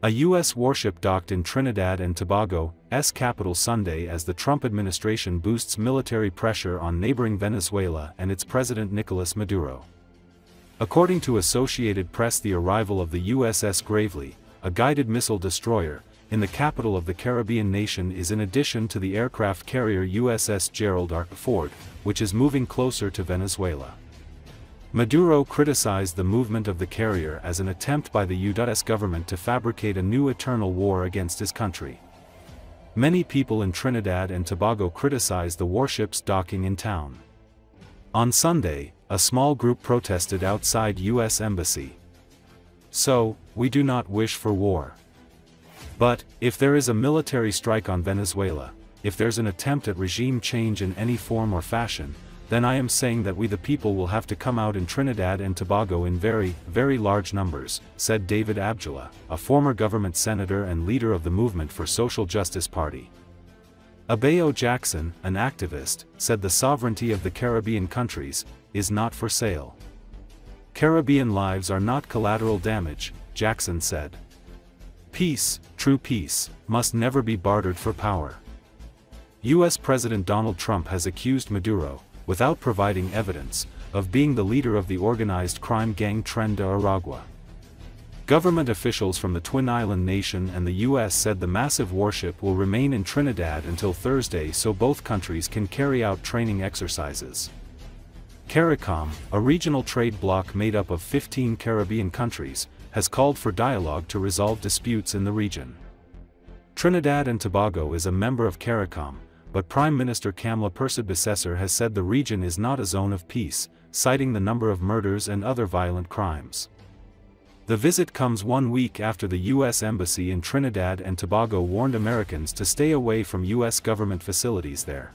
A U.S. warship docked in Trinidad and Tobago's capital Sunday as the Trump administration boosts military pressure on neighboring Venezuela and its President Nicolás Maduro. According to Associated Press, the arrival of the USS Gravely, a guided missile destroyer, in the capital of the Caribbean nation is in addition to the aircraft carrier USS Gerald R, which is moving closer to Venezuela. Maduro criticized the movement of the carrier as an attempt by the U.S. government to fabricate a new eternal war against his country. Many people in Trinidad and Tobago criticized the warship's docking in town. On Sunday, a small group protested outside U.S. Embassy. "So, we do not wish for war. But, if there is a military strike on Venezuela, if there's an attempt at regime change in any form or fashion, then I am saying that we the people will have to come out in Trinidad and Tobago in very, very large numbers," said David Abdulah, a former government senator and leader of the Movement for Social Justice Party. Abayo Jackson, an activist, said the sovereignty of the Caribbean countries is not for sale. "Caribbean lives are not collateral damage," Jackson said. "Peace, true peace, must never be bartered for power." U.S. President Donald Trump has accused Maduro, without providing evidence, of being the leader of the organized crime gang Tren de Aragua. Government officials from the Twin Island nation and the U.S. said the massive warship will remain in Trinidad until Thursday so both countries can carry out training exercises. CARICOM, a regional trade bloc made up of 15 Caribbean countries, has called for dialogue to resolve disputes in the region. Trinidad and Tobago is a member of CARICOM, but Prime Minister Kamla Persad-Bissessar has said the region is not a zone of peace, citing the number of murders and other violent crimes. The visit comes 1 week after the U.S. Embassy in Trinidad and Tobago warned Americans to stay away from U.S. government facilities there.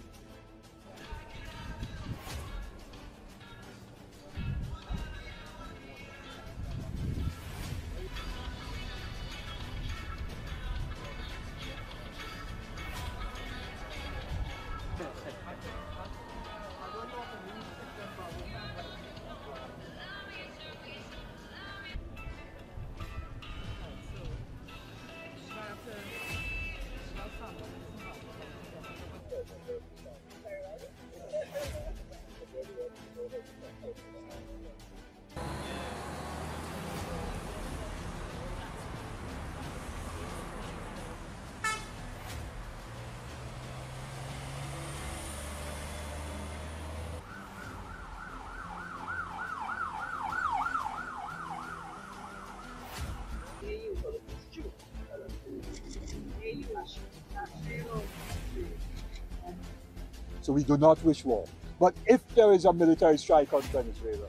So we do not wish war. But if there is a military strike on Venezuela,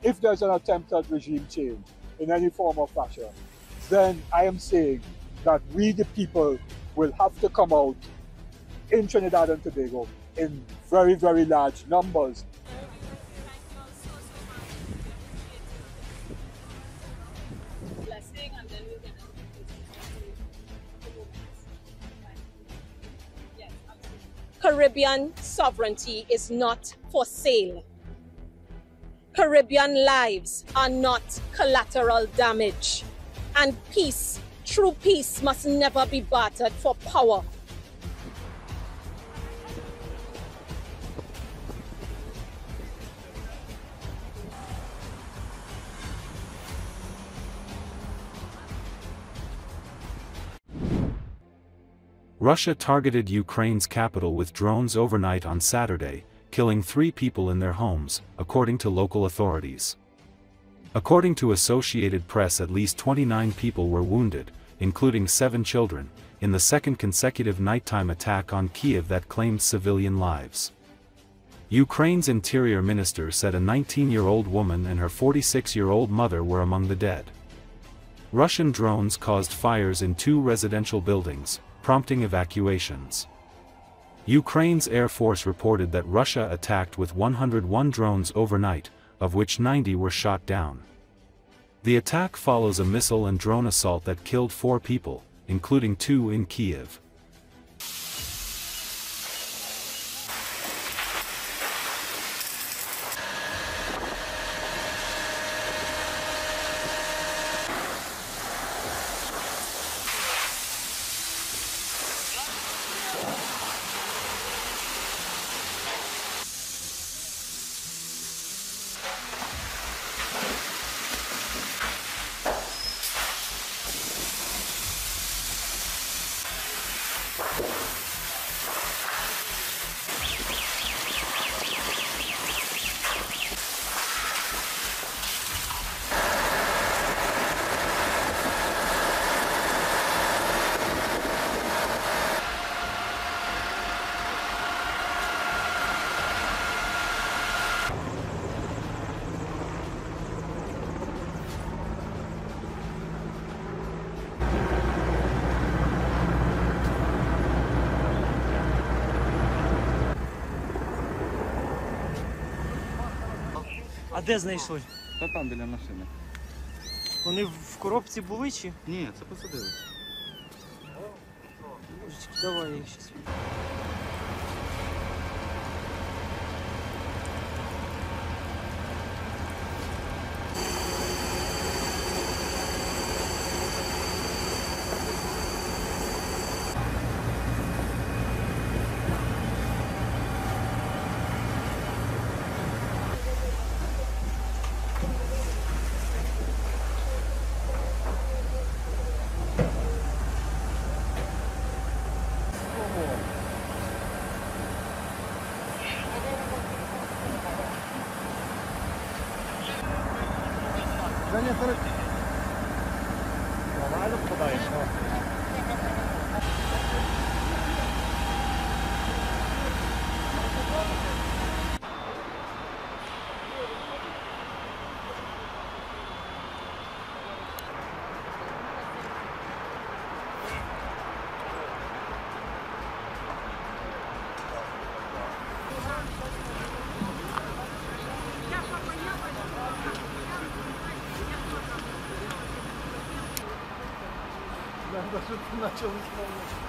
if there's an attempt at regime change in any form or fashion, then I am saying that we the people will have to come out in Trinidad and Tobago in very, very large numbers. Caribbean sovereignty is not for sale. Caribbean lives are not collateral damage. And peace, true peace, must never be bartered for power. Russia targeted Ukraine's capital with drones overnight on Saturday, killing 3 people in their homes, according to local authorities. According to Associated Press, at least 29 people were wounded, including 7 children, in the second consecutive nighttime attack on Kiev that claimed civilian lives. Ukraine's interior minister said a 19-year-old woman and her 46-year-old mother were among the dead. Russian drones caused fires in 2 residential buildings, prompting evacuations. Ukraine's Air Force reported that Russia attacked with 101 drones overnight, of which 90 were shot down. The attack follows a missile and drone assault that killed 4 people, including 2 in Kyiv. А де знайшли? Та там біля машини. Вони в коробці були чи? Ні, це посадили. Божечки, давай я їх щас. Нормально попадаєш? Надо что-то начал исполнять.